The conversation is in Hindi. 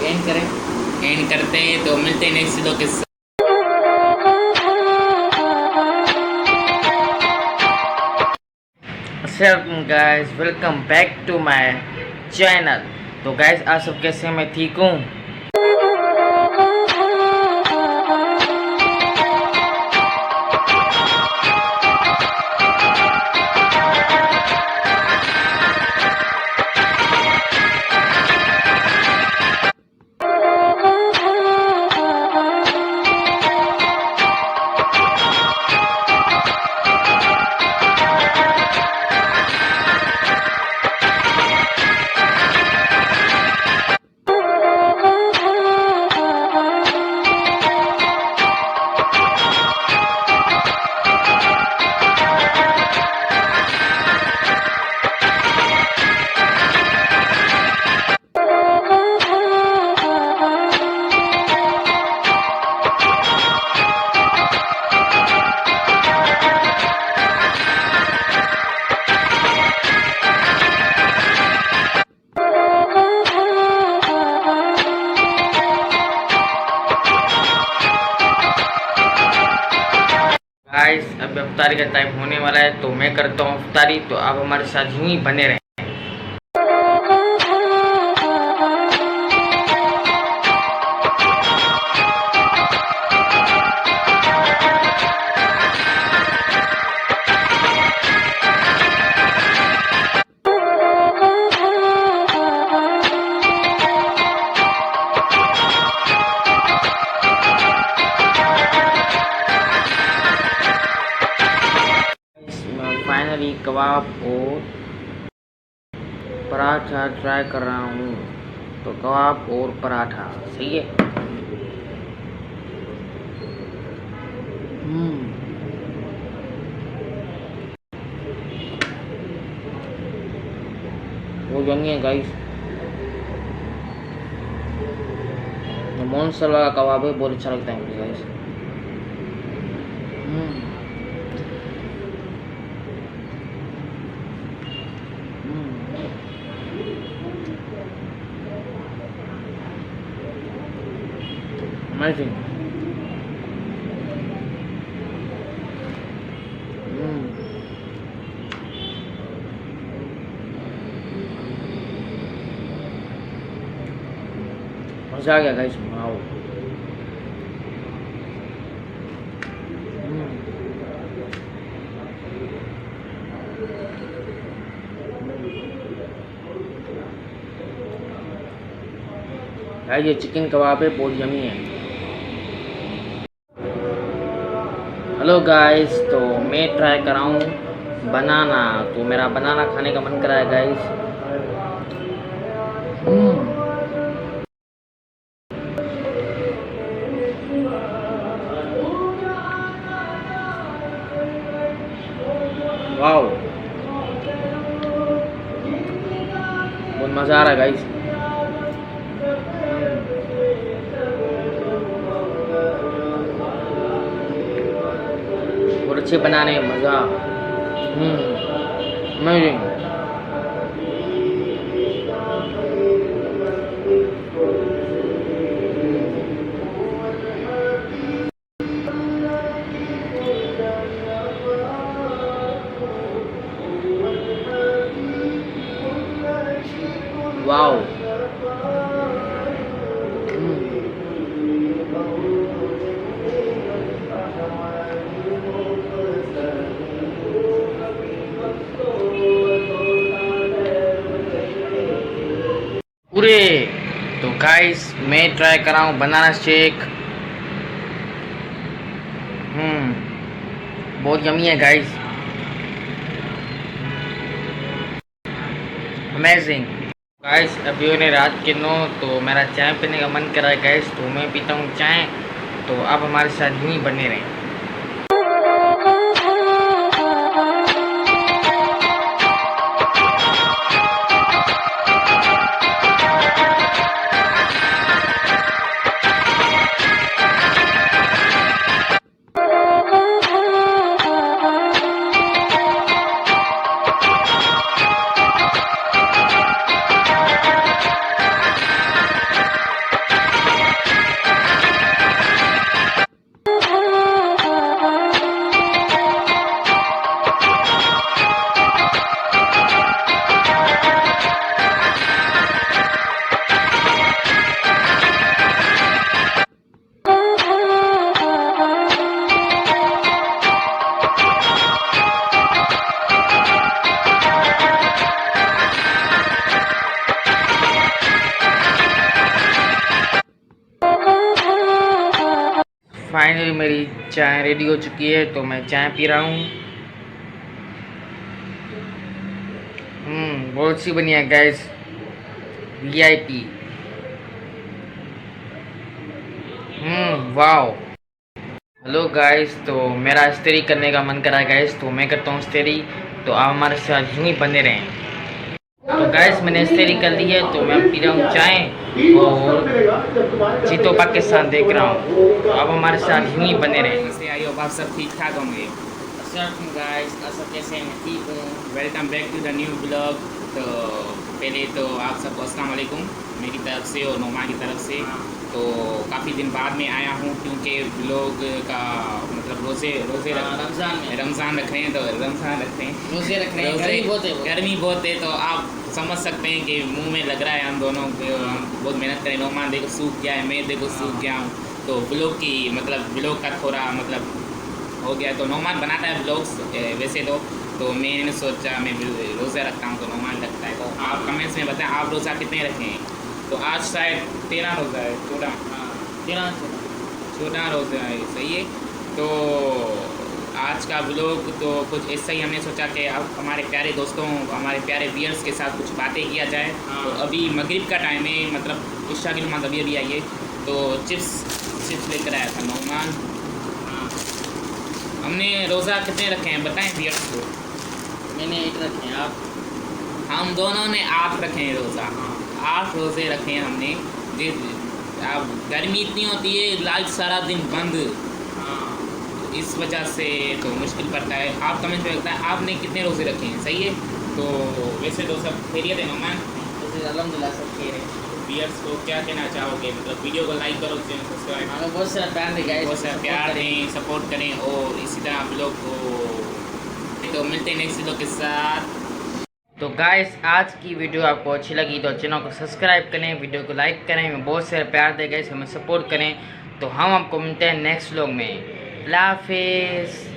एंड करें। एंड करते हैं तो मिलते हैं नेक्स्ट वीडियो के साथ। Guys welcome back to my channel. तो गाइस आप सब कैसे हैं? मैं ठीक हूँ। गाइस अब अफ्तारी का टाइम होने वाला है तो मैं करता हूँ अफ्तारी। तो आप हमारे साथ यूं ही बने रहें। फाइनली कबाब और पराठा ट्राई कर रहा हूँ। तो कबाब और पराठा सही है। वो यंगी है गाइस। मोनसला का कबाब है, बहुत अच्छा लगता है मुझे गाइस। Amazing. मजा आ गया गाइस। वाओ। गाइस ये चिकन कबाब है, बहुत यमी है। हेलो गाइस, तो मैं ट्राई कर रहा हूँ बनाना। तो मेरा बनाना खाने का मन कर रहा है गाइस। वाओ, बहुत मज़ा आ रहा है गाइस। और अच्छे बनाने में मज़ा। अमेजिंग। वाओ। पूरे। तो गाइस मैं ट्राई कर रहा हूँ बनाना शेक। बहुत यमी है गाइस। अमेजिंग। गाइस अभी होने रात के 9। तो मेरा चाय पीने का मन कर रहा है गाइस। तो मैं पीता हूँ चाय। तो आप हमारे साथ यूं ही बने रहें। फाइनली मेरी चाय रेडी हो चुकी है, तो मैं चाय पी रहा हूँ। बहुत सी बनी है guys, VIP। Wow. Hello guys, तो मेरा इस्त्री करने का मन कर रहा है गाइस, तो मैं करता हूँ इस्त्री। तो आप हमारे साथ यूँ ही बने रहें। तो गाइस मैंने इस्त्री कर ली है, तो मैं पी रहा हूँ चाय और जीतो पाकिस्तान देख रहा हूँ। तो अब हमारे साथ यूँ ही बने रहें। से आई होप आप सब ठीक ठाक होंगे। गाइस सब कैसे हैं? ठीक हूँ। Welcome back to the new blog. तो पहले तो आप सबको अस्सलाम वालेकुम मेरी तरफ से और नोमा की तरफ से। तो काफ़ी दिन बाद में आया हूँ क्योंकि ब्लॉग का मतलब रोज़े रमज़ान रख रहे हैं, तो रमज़ान रख रहे हैं, रोज़े रख रहे हैं। गर्मी बहुत है, तो आप समझ सकते हैं कि मुंह में लग रहा है हम दोनों के, हम बहुत मेहनत करें। नोमान देखो सूख गया है, मैं देखो सूख गया हूँ। तो ब्लॉग की मतलब ब्लॉग का थोड़ा मतलब हो गया। तो नोमान बनाता है ब्लॉग्स वैसे तो मैंने सोचा मैं रोज़ा रखता हूँ तो नोमान रखता है। तो आप कमेंट्स में बताएं आप रोज़ा कितने रखे हैं। तो आज शायद 13 रोज़ा है, 14 रोज़ा है, सही है। तो आज का ब्लॉग तो कुछ ऐसा ही हमने सोचा कि अब हमारे प्यारे दोस्तों, हमारे प्यारे व्यूअर्स के साथ कुछ बातें किया जाए। तो अभी मगरिब का टाइम है, मतलब इशा की नमाज़ अभी आई है। तो चिप्स लेकर आया था नोमान। हमने रोज़ा कितने रखे हैं बताएं व्यूअर्स को। मैंने 8 रखे हैं। आप? हम दोनों ने 8 रखे हैं रोज़ा। 8 रोज़े रखे हैं हमने। अब गर्मी इतनी होती है, लाइट सारा दिन बंद, इस वजह से तो मुश्किल पड़ता है। आप कमेंट में बताएं आपने कितने रोज़े रखे हैं, सही है। तो वैसे तो सब खैरियत है नोमान? अल्हम्दुलिल्लाह सब खैर है। व्यूअर्स को क्या कहना चाहोगे, मतलब वीडियो को लाइक करो, चैनल सब्सक्राइब, हमें बहुत सारा प्यार दें गाइस, बहुत सारा प्यार दें, सपोर्ट करें और इसी तरह आप लोग को। तो मिलते हैं नेक्स्ट वीडियो के साथ। तो गाइस आज की वीडियो आपको अच्छी लगी तो चैनल को सब्सक्राइब करें, वीडियो को लाइक करें, हमें बहुत सारे प्यार दें गाइस, हमें सपोर्ट करें। तो हम आपको मिलते हैं नेक्स्ट व्लॉग में। अल्लाह हाफिज़।